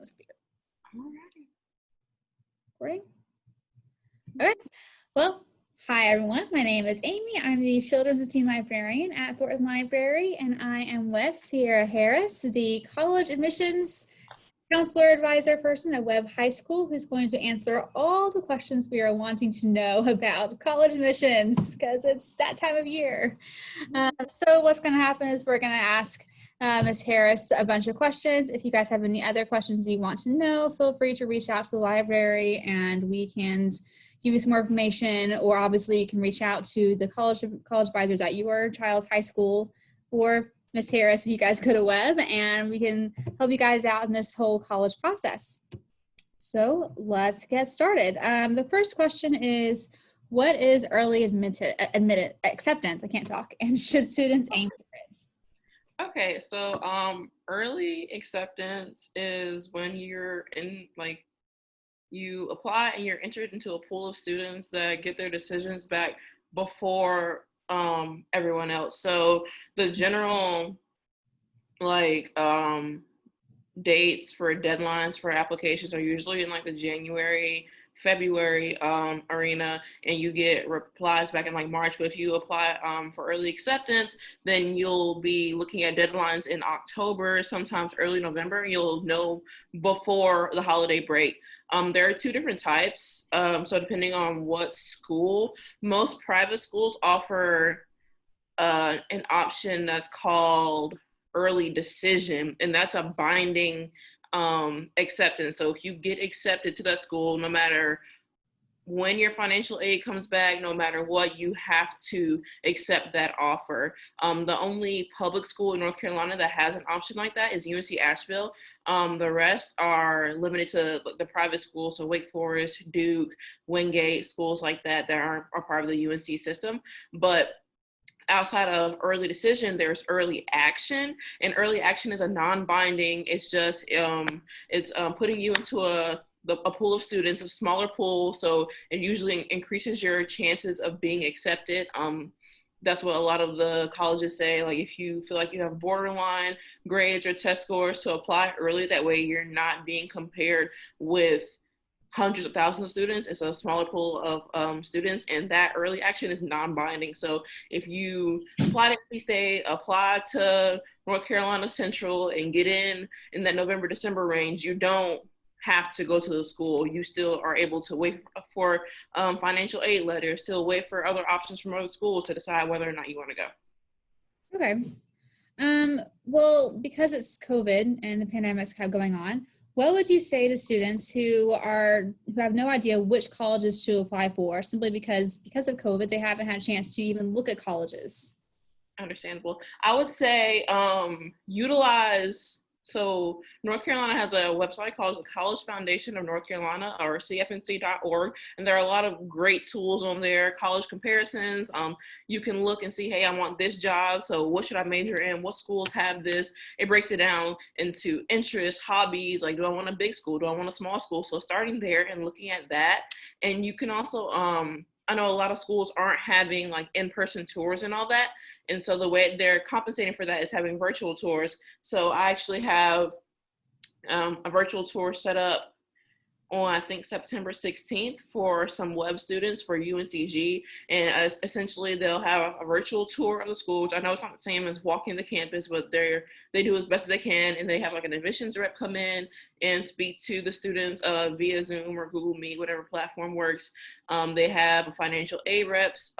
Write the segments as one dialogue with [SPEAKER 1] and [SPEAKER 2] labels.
[SPEAKER 1] must be
[SPEAKER 2] Alrighty.
[SPEAKER 1] recording. Okay. Well, hi everyone. My name is Amy. I'm the Children's and Teen Librarian at Thornton Library, and I am with Sierra Harris, the College Admissions Counselor Advisor person at Webb High School, who's going to answer all the questions we are wanting to know about college admissions, because it's that time of year. So what's going to happen is we're going to ask Ms. Harris a bunch of questions. If you guys have any other questions you want to know, feel free to reach out to the library and we can give you some more information, or obviously you can reach out to the college advisors at your child's high school, or Ms. Harris if you guys go to Webb, and we can help you guys out in this whole college process. So let's get started. The first question is, what is early admitted acceptance? I can't talk. And should students aim for it?
[SPEAKER 2] Okay, so early acceptance is when you're in, like, you apply and you're entered into a pool of students that get their decisions back before everyone else. So the general, like, dates for deadlines for applications are usually in like the January, February arena, and you get replies back in like March. But if you apply for early acceptance, then you'll be looking at deadlines in October, sometimes early November. You'll know before the holiday break. There are two different types. So depending on what school, most private schools offer an option that's called early decision, and that's a binding acceptance. So if you get accepted to that school, no matter when your financial aid comes back, no matter what, you have to accept that offer. The only public school in North Carolina that has an option like that is UNC Asheville. The rest are limited to the private schools, so Wake Forest, Duke, Wingate, schools like that are part of the UNC system. But outside of early decision, there's early action, and early action is a non-binding. It's just putting you into a pool of students, a smaller pool, so it usually increases your chances of being accepted. That's what a lot of the colleges say. Like, if you feel like you have borderline grades or test scores, to apply early. That way you're not being compared with hundreds of thousands of students. It's a smaller pool of students, and that early action is non-binding. So if you apply to NC State, apply to North Carolina Central, and get in that November-December range, you don't have to go to the school. You still are able to wait for financial aid letters, still wait for other options from other schools to decide whether or not you want to go.
[SPEAKER 1] Okay. Well, because it's COVID and the pandemic's kind of going on, what would you say to students who have no idea which colleges to apply for, simply because of COVID, they haven't had a chance to even look at colleges?
[SPEAKER 2] Understandable. I would say utilize. So North Carolina has a website called the College Foundation of North Carolina, or cfnc.org, and there are a lot of great tools on there, college comparisons. You can look and see, hey, I want this job, so what should I major in? What schools have this? It breaks it down into interests, hobbies, like, do I want a big school? Do I want a small school? So starting there and looking at that. And you can also, I know a lot of schools aren't having like in-person tours and all that. And so the way they're compensating for that is having virtual tours. So I actually have a virtual tour set up on, I think, September 16th for some Webb students for UNCG. And essentially they'll have a virtual tour of the school, which I know it's not the same as walking the campus, but they do as best as they can. And they have like an admissions rep come in and speak to the students via Zoom or Google Meet, whatever platform works. They have financial aid reps.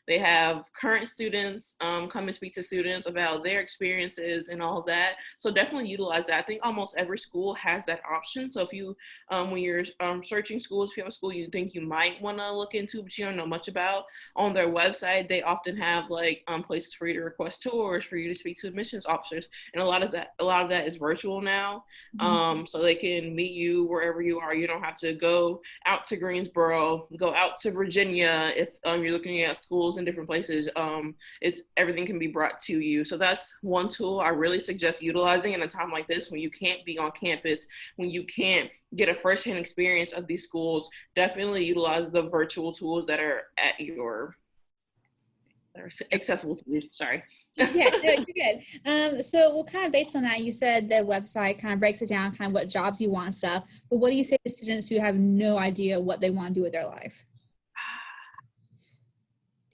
[SPEAKER 2] They have current students come and speak to students about their experiences and all that. So definitely utilize that. I think almost every school has that option. So if you, when you're searching schools, if you have a school you think you might want to look into, but you don't know much about, on their website, they often have like places for you to request tours, for you to speak to admissions officers. And a lot of that is virtual now. So they can meet you wherever you are. You don't have to go out to Greensboro, go out to Virginia. If you're looking at schools in different places, everything can be brought to you. So that's one tool I really suggest utilizing in a time like this, when you can't be on campus, when you can't get a firsthand experience of these schools. Definitely utilize the virtual tools that are at your accessible to you. Sorry.
[SPEAKER 1] Yeah, no, you're good. So well, kind of based on that, you said the website kind of breaks it down, kind of what jobs you want and stuff. But what do you say to students who have no idea what they want to do with their life?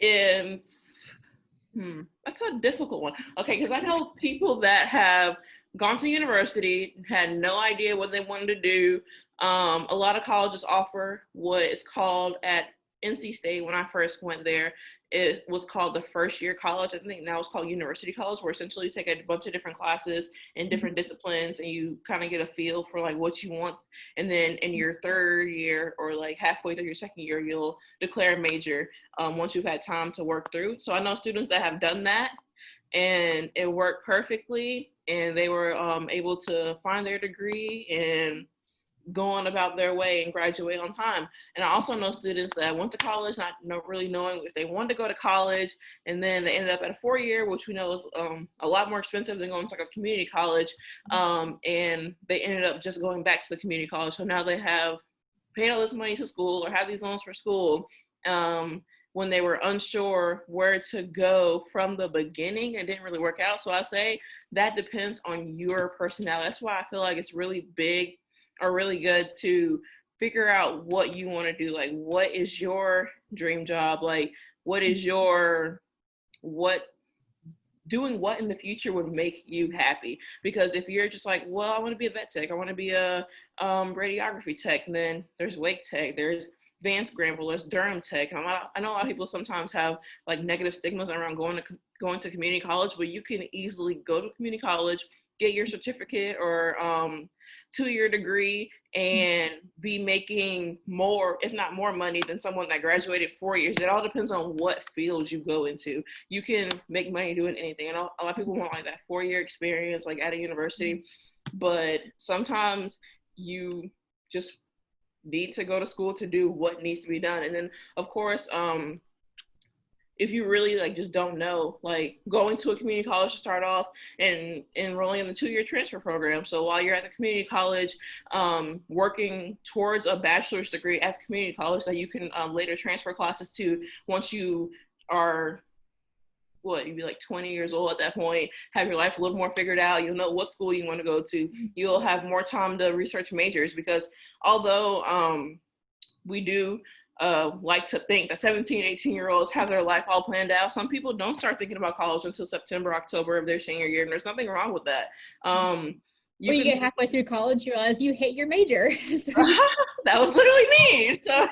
[SPEAKER 2] And that's a difficult one. Okay, because I know people that have gone to university, had no idea what they wanted to do. A lot of colleges offer what is called at NC State. When I first went there, it was called the first year college. I think now it's called university college, where essentially you take a bunch of different classes in different disciplines and you kind of get a feel for like what you want. And then in your third year or like halfway through your second year, you'll declare a major once you've had time to work through. So I know students that have done that and it worked perfectly and they were able to find their degree and go on about their way and graduate on time. And I also know students that went to college not really knowing if they wanted to go to college, and then they ended up at a 4-year, which we know is a lot more expensive than going to like a community college, and they ended up just going back to the community college. So now they have paid all this money to school or have these loans for school, when they were unsure where to go from the beginning, it didn't really work out. So I say that depends on your personality. That's why I feel like it's really big or really good to figure out what you want to do. Like, what is your dream job? Like, what is doing what in the future would make you happy? Because if you're just like, well, I want to be a vet tech, I want to be a radiography tech, and then there's wake tech, there's advanced Granville, there's Durham tech. And I know a lot of people sometimes have like negative stigmas around going to community college, but you can easily go to community college, get your certificate or 2-year degree and be making more, if not more money than someone that graduated 4 years. It all depends on what field you go into. You can make money doing anything. And a lot of people want like that 4-year experience, like at a university, but sometimes you just need to go to school to do what needs to be done. And then of course, if you really like just don't know, like going to a community college to start off and enrolling in the 2-year transfer program. So while you're at the community college, working towards a bachelor's degree at the community college that you can later transfer classes to once you are, you'd be like 20 years old at that point, have your life a little more figured out. You'll know what school you want to go to. You'll have more time to research majors, because although we do like to think that 17, 18-year-olds have their life all planned out, some people don't start thinking about college until September, October of their senior year, and there's nothing wrong with that.
[SPEAKER 1] You get halfway through college, you realize you hate your major.
[SPEAKER 2] That was literally me. So,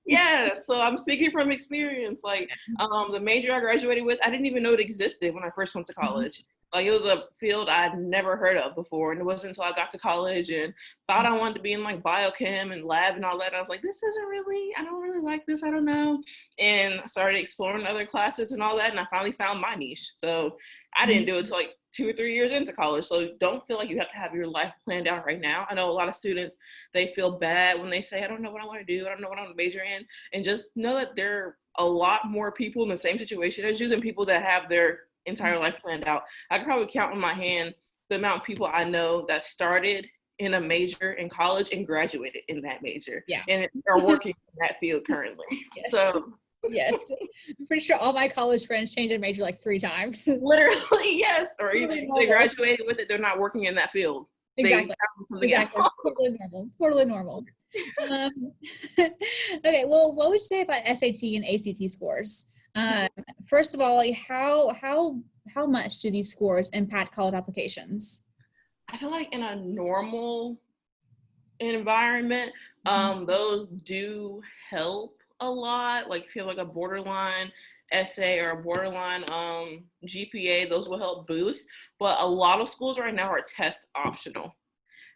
[SPEAKER 2] yeah, so I'm speaking from experience. Like the major I graduated with, I didn't even know it existed when I first went to college. Like it was a field I'd never heard of before. And it wasn't until I got to college and thought I wanted to be in like biochem and lab and all that. I was like, I don't really like this. I don't know. And I started exploring other classes and all that. And I finally found my niche. So I didn't do it till like 2 or 3 years into college. So don't feel like you have to have your life planned out right now. I know a lot of students, they feel bad when they say, I don't know what I want to do. I don't know what I want to major in. And just know that there are a lot more people in the same situation as you than people that have their entire life planned out. I could probably count on my hand the amount of people I know that started in a major in college and graduated in that major, and are working in that field currently.
[SPEAKER 1] Yes.
[SPEAKER 2] So
[SPEAKER 1] yes, I'm pretty sure all my college friends changed their major like 3 times.
[SPEAKER 2] Literally, yes. Or even if they graduated with it, they're not working in that field.
[SPEAKER 1] Exactly. Totally normal. Okay, well, what would you say about SAT and ACT scores? First of all, how much do these scores impact college applications?
[SPEAKER 2] I feel like in a normal environment, those do help a lot. Like if you have like a borderline essay or a borderline GPA, those will help boost. But a lot of schools right now are test optional,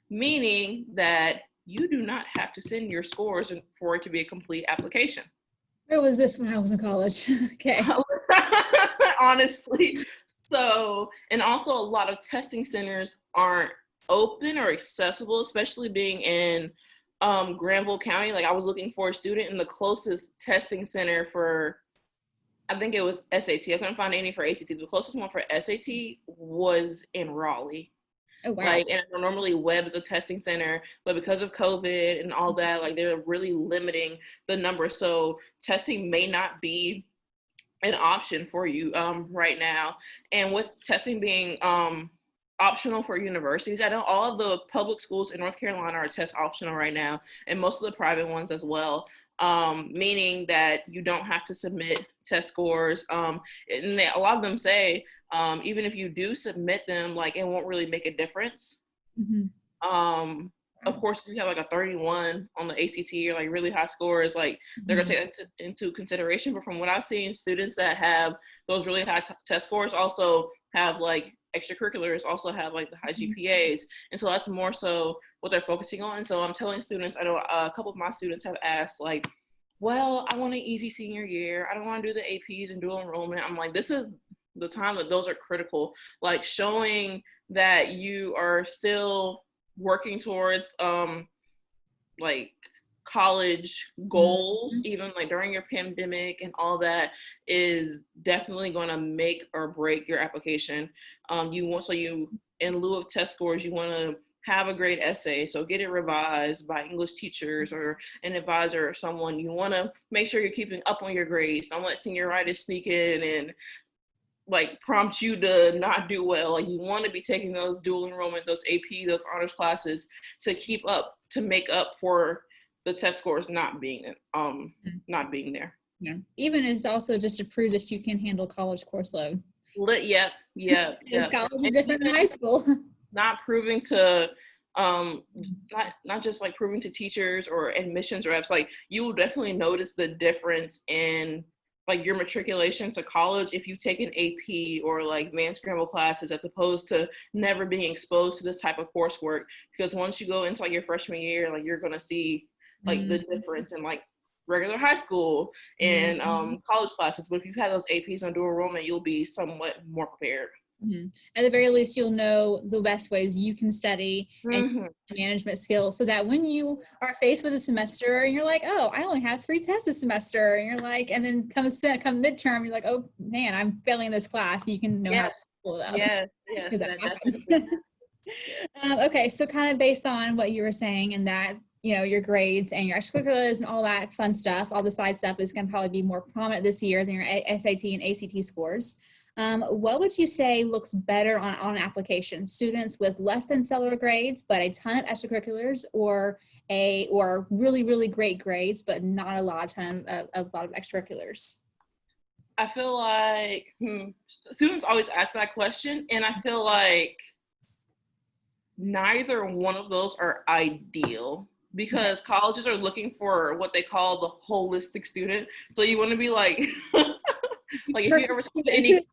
[SPEAKER 2] meaning that you do not have to send your scores for it to be a complete application.
[SPEAKER 1] Where was this when I was in college? Okay.
[SPEAKER 2] Honestly. So, and also a lot of testing centers aren't open or accessible, especially being in Granville County. Like I was looking for a student, and the closest testing center for, I think it was SAT. I couldn't find any for ACT. The closest one for SAT was in Raleigh.
[SPEAKER 1] Oh, wow.
[SPEAKER 2] Like, and normally Webb is a testing center, but because of COVID and all that, like they're really limiting the number. So testing may not be an option for you right now. And with testing being optional for universities, I know all of the public schools in North Carolina are test optional right now, and most of the private ones as well, meaning that you don't have to submit test scores. And a lot of them say, even if you do submit them, like it won't really make a difference. Of course, if you have like a 31 on the ACT or like really high scores, like they're gonna take that into consideration. But from what I've seen, students that have those really high test scores also have like extracurriculars, also have like the high GPAs. And so that's more so what they're focusing on. And so I'm telling students, I know a couple of my students have asked like, well, I want an easy senior year. I don't want to do the APs and dual enrollment. I'm like, this is the time that those are critical. Like showing that you are still working towards like college goals, even like during your pandemic and all that, is definitely going to make or break your application. You in lieu of test scores, you want to have a great essay, so get it revised by English teachers or an advisor or someone. You want to make sure you're keeping up on your grades. Don't let senioritis sneak in and like prompt you to not do well. Like you want to be taking those dual enrollment, those AP, those honors classes to keep up, to make up for the test scores not being there.
[SPEAKER 1] Yeah. Even it's also just to prove that you can handle college course load.
[SPEAKER 2] Yep.
[SPEAKER 1] Because college is different than high school.
[SPEAKER 2] Not proving to not just like proving to teachers or admissions reps, like you will definitely notice the difference in like your matriculation to college if you take an AP or like man scramble classes, as opposed to never being exposed to this type of coursework. Because once you go into like your freshman year, like you're gonna see like the difference in like regular high school and college classes. But if you've had those APs on dual enrollment, you'll be somewhat more prepared.
[SPEAKER 1] At the very least, you'll know the best ways you can study and management skills, so that when you are faced with a semester and you're like, oh, I only have 3 tests this semester, and you're like, and then come midterm, you're like, oh man, I'm failing this class. You can know how to pull it up.
[SPEAKER 2] Yes,
[SPEAKER 1] that happens. Okay, so kind of based on what you were saying, and that, you know, your grades and your extracurriculars and all that fun stuff, all the side stuff is going to probably be more prominent this year than your SAT and ACT scores. What would you say looks better on an application? Students with less than stellar grades, but a ton of extracurriculars, or really, really great grades, but not a lot of extracurriculars?
[SPEAKER 2] I feel like students always ask that question, and I feel like neither one of those are ideal, because colleges are looking for what they call the holistic student. So you want to be like, like if you ever talk to any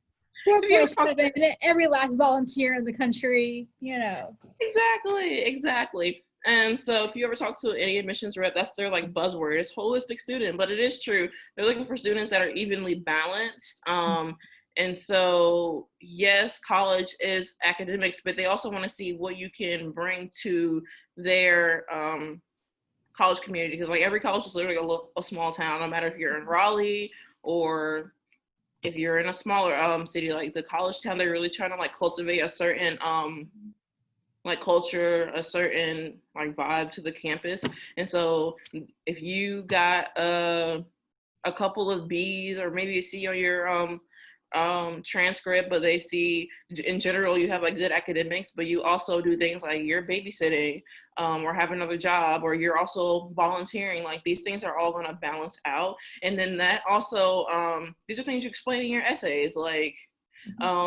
[SPEAKER 1] 4.7, every last volunteer in the country, you know.
[SPEAKER 2] Exactly. And so if you ever talk to any admissions rep, that's their like buzzword, is holistic student. But it is true. They're looking for students that are evenly balanced. And so, yes, college is academics, but they also want to see what you can bring to their college community. Because like every college is literally a small town, no matter if you're in Raleigh or if you're in a smaller city. Like the college town, they're really trying to like cultivate a certain like culture, a certain like vibe to the campus. And so if you got a couple of B's or maybe a C on your transcript, but they see in general you have like good academics, but you also do things like you're babysitting or have another job, or you're also volunteering, like these things are all going to balance out. And then that also these are things you explain in your essays, like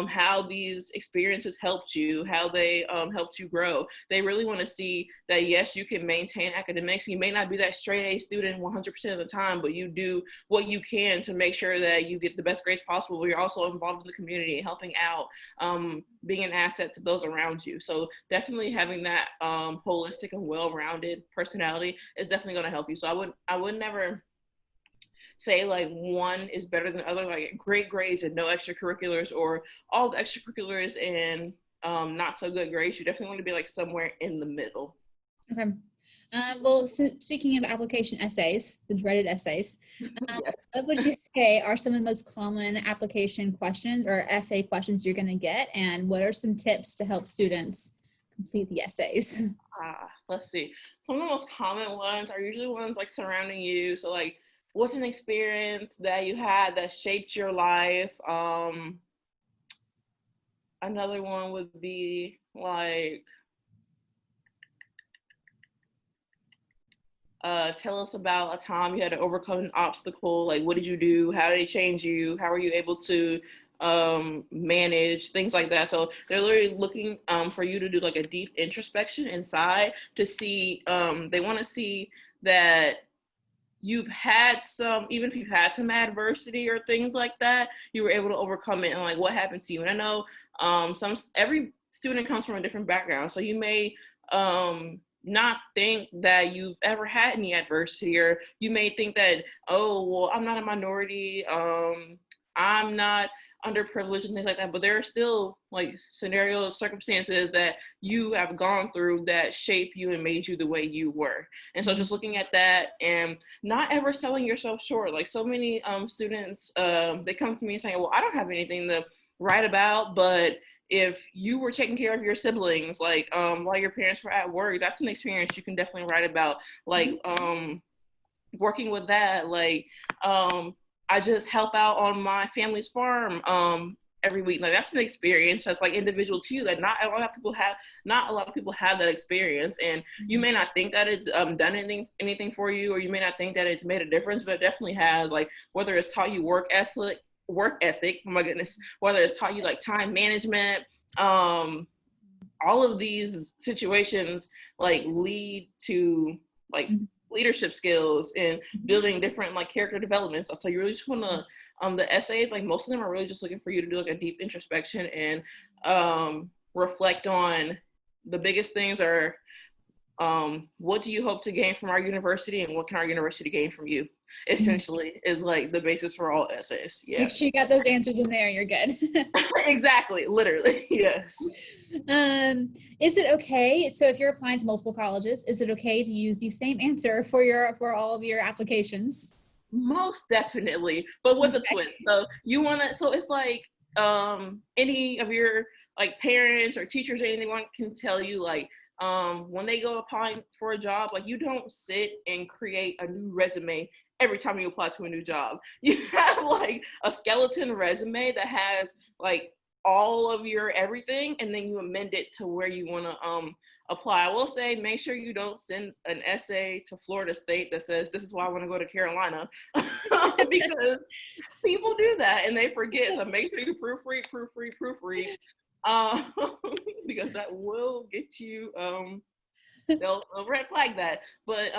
[SPEAKER 2] how these experiences helped you, how they helped you grow. They really want to see that, yes, you can maintain academics. You may not be that straight A student 100% of the time, but you do what you can to make sure that you get the best grades possible, but you're also involved in the community, helping out, being an asset to those around you. So definitely having that holistic and well-rounded personality is definitely going to help you. So I would never say like one is better than the other, like great grades and no extracurriculars, or all the extracurriculars and not so good grades. You definitely want to be like somewhere in the middle.
[SPEAKER 1] Okay. Well, speaking of application essays, the dreaded essays,
[SPEAKER 2] Yes.
[SPEAKER 1] What would you say are some of the most common application questions or essay questions you're going to get? And what are some tips to help students complete the essays?
[SPEAKER 2] Let's see. Some of the most common ones are usually ones like surrounding you. So like what's an experience that you had that shaped your life? Another one would be like, tell us about a time you had to overcome an obstacle. Like, what did you do? How did it change you? How were you able to manage things like that? So they're literally looking for you to do like a deep introspection inside to see, they want to see that you've had some, even if you've had some adversity or things like that, you were able to overcome it, and like what happened to you. And I know every student comes from a different background, so you may not think that you've ever had any adversity, or you may think that, oh, well, I'm not a minority, I'm not underprivileged and things like that, but there are still like scenarios, circumstances that you have gone through that shape you and made you the way you were. And so just looking at that and not ever selling yourself short. Like so many students, they come to me saying, well, I don't have anything to write about, but if you were taking care of your siblings, like while your parents were at work, that's an experience you can definitely write about. Like working with that, like I just help out on my family's farm every week. Like that's an experience that's like individual to you. That not a lot of people have that experience, and you may not think that it's done anything for you, or you may not think that it's made a difference, but it definitely has. Like whether it's taught you work ethic, oh my goodness, whether it's taught you like time management, all of these situations like lead to like leadership skills and building different like character development stuff. So you really just want to the essays, like most of them are really just looking for you to do like a deep introspection and reflect on the biggest things are what do you hope to gain from our university, and what can our university gain from you, essentially, is like the basis for all essays. Yeah.
[SPEAKER 1] Make sure you got those answers in there, you're good.
[SPEAKER 2] Exactly, literally. Yes.
[SPEAKER 1] Is it okay, so if you're applying to multiple colleges, is it okay to use the same answer for all of your applications?
[SPEAKER 2] Most definitely, but with a twist. So you want to, so it's like any of your like parents or teachers or anyone can tell you, like when they go applying for a job, like you don't sit and create a new resume every time you apply to a new job. You have like a skeleton resume that has like all of your everything, and then you amend it to where you want to apply. I will say, make sure you don't send an essay to Florida State that says, this is why I want to go to Carolina, because people do that and they forget. So make sure you proofread, because that will get you, they'll red flag that. But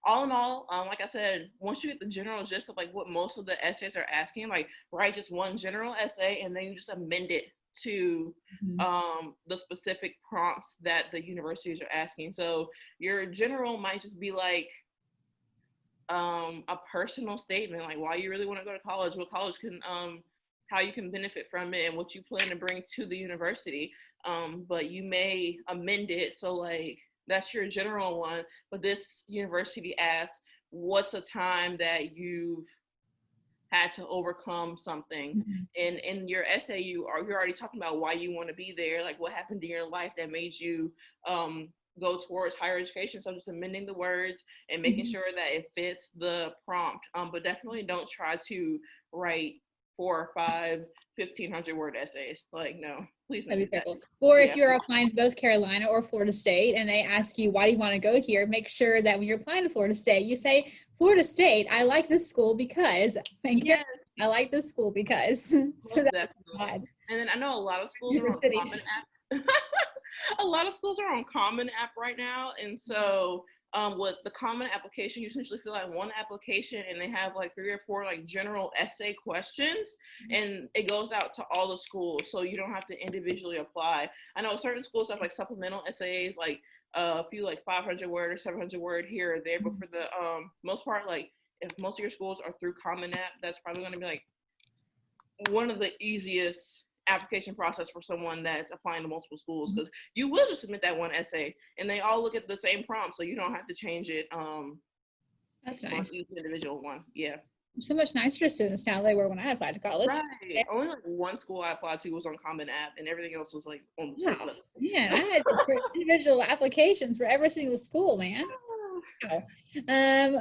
[SPEAKER 2] all in all, like I said, once you get the general gist of like what most of the essays are asking, like write just one general essay and then you just amend it to the specific prompts that the universities are asking. So your general might just be like a personal statement, like why you really want to go to college, what college can how you can benefit from it, and what you plan to bring to the university. But you may amend it, so like that's your general one, but this university asks, what's a time that you've had to overcome something? And in your essay, you're already talking about why you want to be there, like what happened in your life that made you go towards higher education. So just amending the words and making sure that it fits the prompt. But definitely don't try to write 4 or 5 1,500 word essays. Like, no, please don't do that.
[SPEAKER 1] Or if you're applying to both Carolina or Florida State and they ask you, why do you want to go here? Make sure that when you're applying to Florida State, you say, Florida State, I like this school because, I like this school because. So that's odd.
[SPEAKER 2] And then I know a lot of schools are on Common App. A lot of schools are on Common App right now. And so with the Common application, you essentially fill out one application and they have like 3 or 4 like general essay questions, and it goes out to all the schools, so you don't have to individually apply. I know certain schools have like supplemental essays, like a few like 500 word or 700 word here or there, but for the most part, like if most of your schools are through Common App, that's probably going to be like one of the easiest application process for someone that's applying to multiple schools, because you will just submit that one essay and they all look at the same prompt, so you don't have to change it.
[SPEAKER 1] That's nice.
[SPEAKER 2] Each individual one. Yeah.
[SPEAKER 1] So much nicer students now than they were when I applied to college.
[SPEAKER 2] Right. Only like one school I applied to was on Common App, and everything else was like on the school level.
[SPEAKER 1] Yeah, I had individual applications for every single school, man. Wow.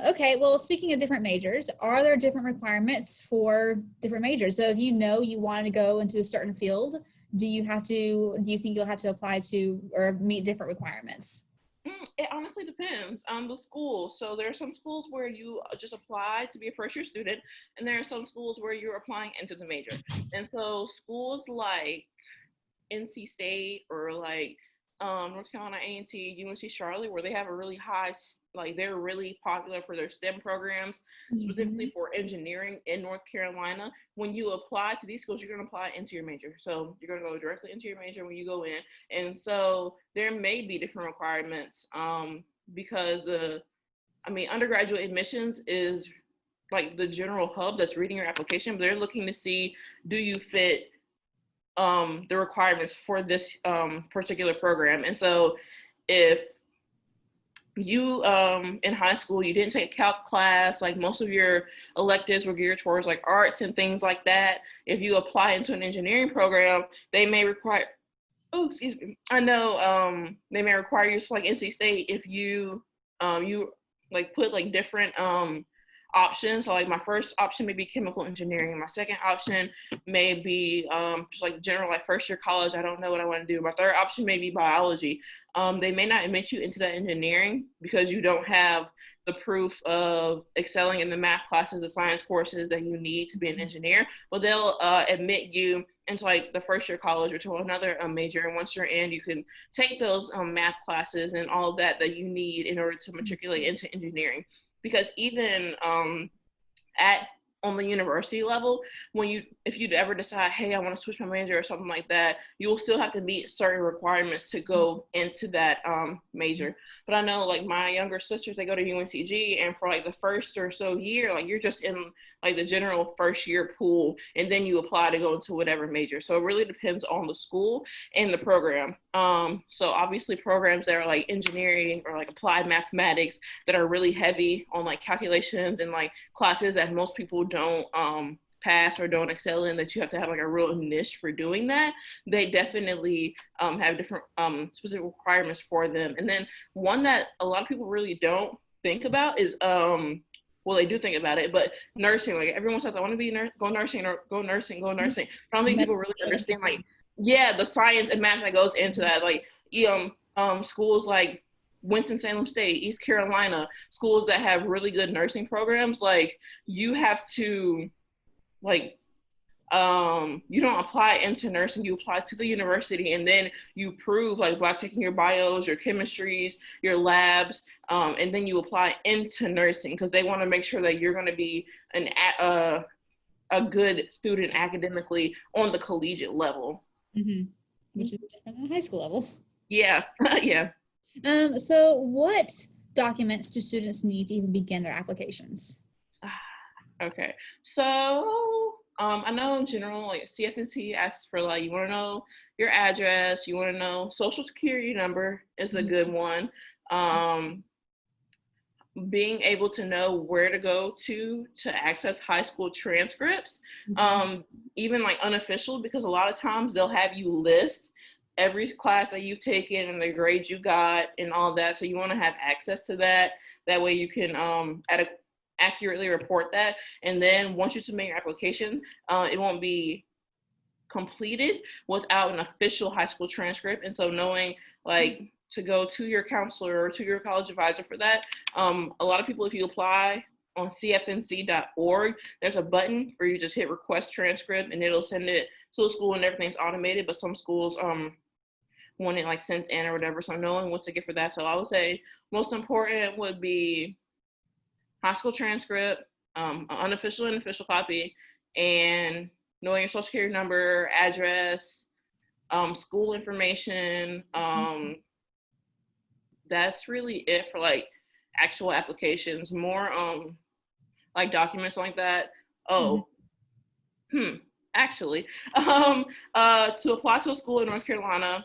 [SPEAKER 1] Okay, well, speaking of different majors, are there different requirements for different majors? So if you know you want to go into a certain field, do you think you'll have to apply to or meet different requirements?
[SPEAKER 2] It honestly depends on the school. So there are some schools where you just apply to be a first year student, and there are some schools where you're applying into the major. And so schools like NC State or like North Carolina A&T, UNC Charlotte, where they have a really high, like they're really popular for their STEM programs,
[SPEAKER 1] Mhm.
[SPEAKER 2] specifically for engineering in North Carolina. When you apply to these schools, you're going to apply into your major. So you're going to go directly into your major when you go in. And so there may be different requirements because undergraduate admissions is like the general hub that's reading your application, but they're looking to see, do you fit the requirements for this particular program. And so if you in high school you didn't take a calc class, like most of your electives were geared towards like arts and things like that, if you apply into an engineering program, they may require, oh excuse me, I know they may require you to like NC State if you like put like different options. So like my first option may be chemical engineering. My second option may be just like general like first year college. I don't know what I want to do. My third option may be biology. They may not admit you into that engineering because you don't have the proof of excelling in the math classes, the science courses that you need to be an engineer. But they'll admit you into like the first year college or to another major. And once you're in, you can take those math classes and all of that you need in order to matriculate into engineering. Because even at on the university level, if you'd ever decide, hey, I want to switch my major or something like that, you will still have to meet certain requirements to go into that major. But I know like my younger sisters, they go to UNCG, and for like the first or so year, like you're just in like the general first year pool, and then you apply to go into whatever major. So it really depends on the school and the program. So obviously programs that are like engineering or like applied mathematics that are really heavy on like calculations and like classes that most people don't pass or don't excel in, that you have to have like a real niche for doing that, they definitely have different specific requirements for them. And then one that a lot of people really don't think about is well, they do think about it, but nursing. Like everyone says, I want to be go nursing or go nursing, go nursing. I don't think people really understand like, yeah, the science and math that goes into that. Like schools like Winston-Salem State, East Carolina, schools that have really good nursing programs, like you have to like you don't apply into nursing, you apply to the university, and then you prove like by taking your bios, your chemistries, your labs, and then you apply into nursing because they want to make sure that you're going to be a good student academically on the collegiate level.
[SPEAKER 1] Mm-hmm. Which is different than high school level.
[SPEAKER 2] Yeah, yeah.
[SPEAKER 1] So what documents do students need to even begin their applications?
[SPEAKER 2] Okay, so I know in general, like CFNC asks for like, you want to know your address, you want to know social security number is a good one. Being able to know where to go to access high school transcripts, even like unofficial, because a lot of times they'll have you list every class that you've taken and the grades you got and all of that. So you want to have access to that. That way you can accurately report that. And then once you submit your application, it won't be completed without an official high school transcript. And so knowing like to go to your counselor or to your college advisor for that. A lot of people, if you apply on cfnc.org, there's a button where you just hit request transcript and it'll send it to the school and everything's automated. But some schools want it like sent in or whatever. So knowing what to get for that. So I would say most important would be high school transcript, unofficial and official copy, and knowing your social security number, address, school information. That's really it for like actual applications. More like documents like that. Actually, to apply to a school in North Carolina,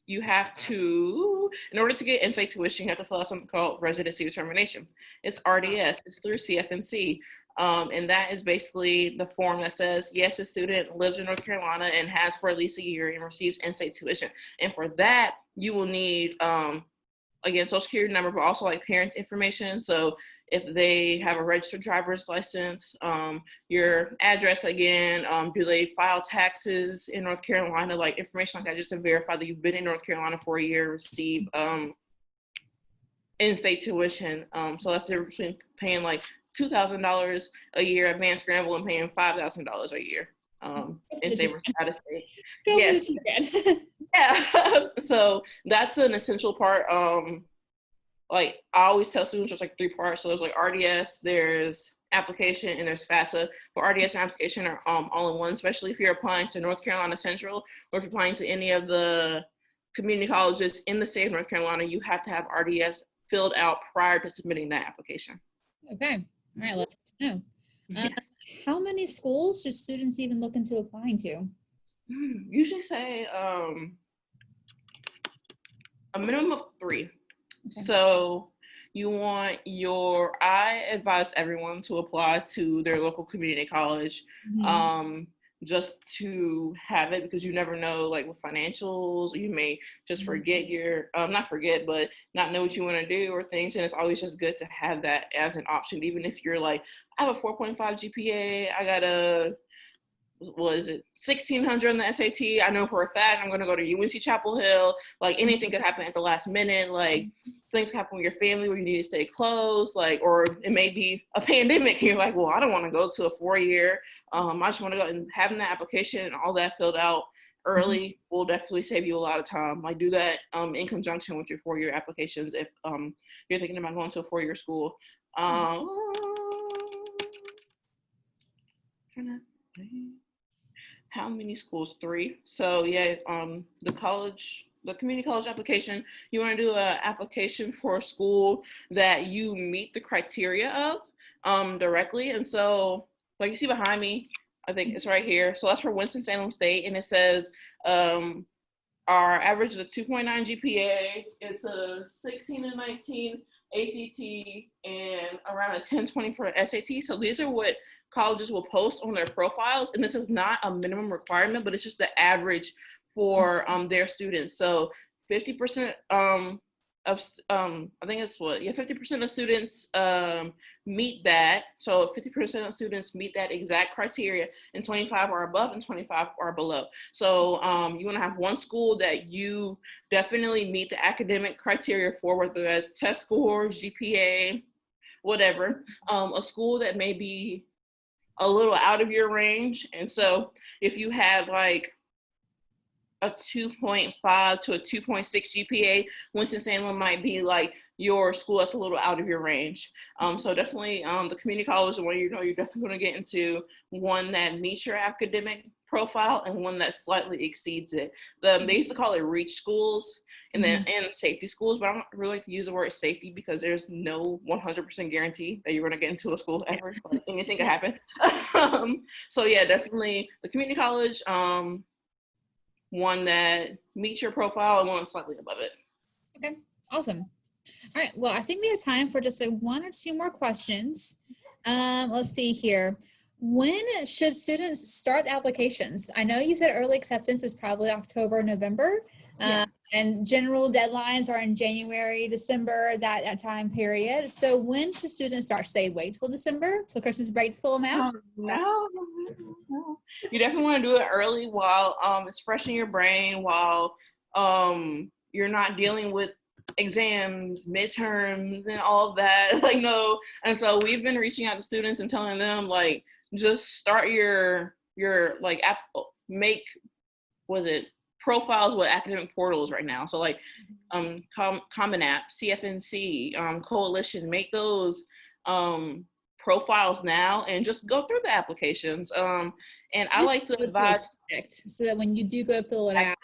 [SPEAKER 2] you have to, in order to get in-state tuition, you have to fill out something called residency determination. It's RDS. It's through CFNC. And that is basically the form that says, yes, a student lives in North Carolina and has for at least a year and receives in-state tuition. And for that, you will need again, social security number, but also like parents' information. So if they have a registered driver's license, your address again, do they file taxes in North Carolina, like information like that, just to verify that you've been in North Carolina for a year, receive in-state tuition. So that's the difference between paying like $2,000 a year advanced scramble and paying $5,000 a year in state or out of state. Yes. Yeah. So that's an essential part. Like I always tell students there's like 3 parts. So there's like RDS, there's application, and there's FAFSA. But RDS and application are all in one, especially if you're applying to North Carolina Central, or if you're applying to any of the community colleges in the state of North Carolina, you have to have RDS filled out prior to submitting that application.
[SPEAKER 1] Okay. All right, let's know. How many schools should students even look into applying to?
[SPEAKER 2] Usually say a minimum of 3. Okay. So I advise everyone to apply to their local community college, just to have it, because you never know, like with financials, you may just forget not forget, but not know what you want to do or things. And it's always just good to have that as an option, even if you're like, I have a 4.5 GPA, I got a, 1,600 on the SAT. I know for a fact I'm going to go to UNC Chapel Hill. Like anything could happen at the last minute. Like things can happen with your family where you need to stay close. Like, or it may be a pandemic. And you're like, well, I don't want to go to a 4-year. I just want to go, and having the application and all that filled out early will definitely save you a lot of time. Like do that in conjunction with your 4-year applications if you're thinking about going to a 4-year school. How many schools? 3. So yeah, the community college application, you want to do an application for a school that you meet the criteria of directly. And so like you see behind me, I think it's right here. So that's for Winston-Salem State, and it says our average is a 2.9 GPA. It's a 16 and 19 ACT and around a 1020 for SAT. So these are what colleges will post on their profiles, and this is not a minimum requirement, but it's just the average for their students. So 50% of I think it's 50% of students meet that. So 50% of students meet that exact criteria, and 25 are above and 25 are below. So you want to have one school that you definitely meet the academic criteria for, whether that's test scores, GPA, whatever. A school that may be a little out of your range. And so if you had like a 2.5 to a 2.6 GPA, Winston-Salem might be like your school that's a little out of your range. So definitely the community college, the one you're definitely going to get into one that meets your academic profile and one that slightly exceeds it. They used to call it reach schools and then and safety schools, but I don't really like to use the word safety because there's no 100% guarantee that you're going to get into a school ever. Like anything could happen. So yeah, definitely the community college, one that meets your profile and one slightly above it.
[SPEAKER 1] Okay, awesome. All right, well, I think we have time for just 1 or 2 more questions. Let's see here. When should students start applications? I know you said early acceptance is probably October, November, and general deadlines are in January, December, that time period. So when should students start? Should they wait till December, till Christmas break full amount?
[SPEAKER 2] No. You definitely want to do it early while it's fresh in your brain, while you're not dealing with exams, midterms, and all of that. Like, no. And so we've been reaching out to students and telling them, like, just start your like profiles with academic portals right now. So like Common App, CFNC, Coalition, make those profiles now and just go through the applications. And I like to advise
[SPEAKER 1] so that when you do go fill it out,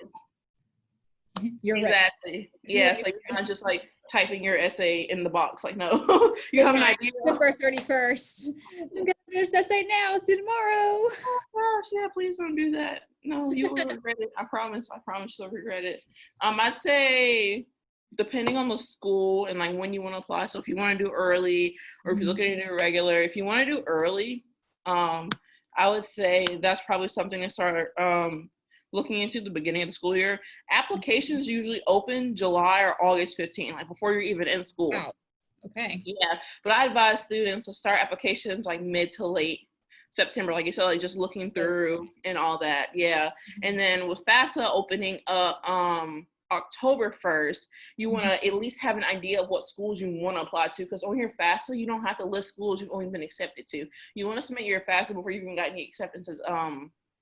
[SPEAKER 1] you're
[SPEAKER 2] exactly ready. Yes, like you're not just like typing your essay in the box. Like, no, you have an idea.
[SPEAKER 1] December 31st. I'm gonna do this essay now. Let's do tomorrow.
[SPEAKER 2] Oh gosh, yeah, please don't do that. No, you will regret it. I promise you'll regret it. I'd say depending on the school and like when you want to apply. So if you want to do early, or if you're looking to do regular, if you want to do early, I would say that's probably something to start looking into the beginning of the school year, applications usually open July or August 15th, like before you're even in school.
[SPEAKER 1] Wow. Okay.
[SPEAKER 2] Yeah, but I advise students to start applications like mid to late September, like you said, like just looking through and all that. Yeah, and then with FAFSA opening up October 1st, you want to at least have an idea of what schools you want to apply to, because on your FAFSA, you don't have to list schools you've only been accepted to. You want to submit your FAFSA before you even got any acceptances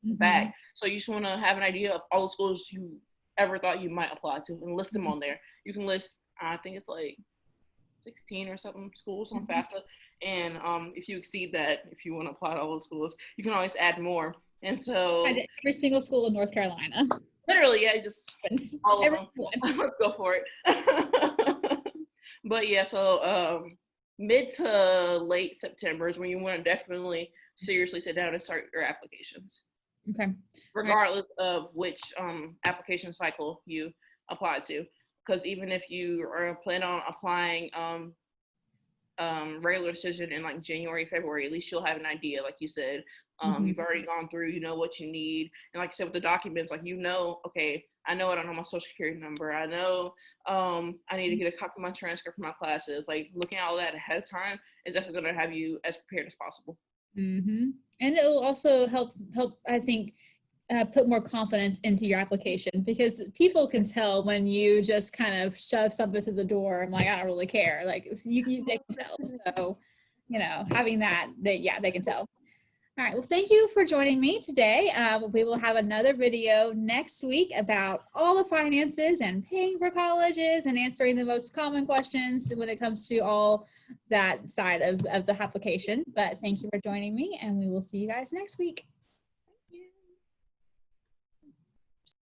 [SPEAKER 2] back. So you just want to have an idea of all the schools you ever thought you might apply to and list them on there. You can list, I think it's like 16 or something schools on FAFSA, and if you exceed that, if you want to apply to all those schools, you can always add more. And so
[SPEAKER 1] every single school in North Carolina.
[SPEAKER 2] Literally, yeah, just all of them. Let's go for it. But yeah, so mid to late September is when you want to definitely seriously sit down and start your applications.
[SPEAKER 1] Okay.
[SPEAKER 2] Regardless of which application cycle you apply to. Because even if you are planning on applying regular decision in like January, February, at least you'll have an idea, like you said. You've already gone through, you know what you need. And like I said, with the documents, like, you know, okay, I know I don't know my social security number. I know I need to get a copy of my transcript for my classes. Like, looking at all that ahead of time is definitely going to have you as prepared as possible.
[SPEAKER 1] And it will also help, I think, put more confidence into your application, because people can tell when you just kind of shove something through the door. I'm like, I don't really care. Like, they can tell. So, you know, having that, they can tell. All right. Well, thank you for joining me today. We will have another video next week about all the finances and paying for colleges and answering the most common questions when it comes to all that side of the application. But thank you for joining me, and we will see you guys next week.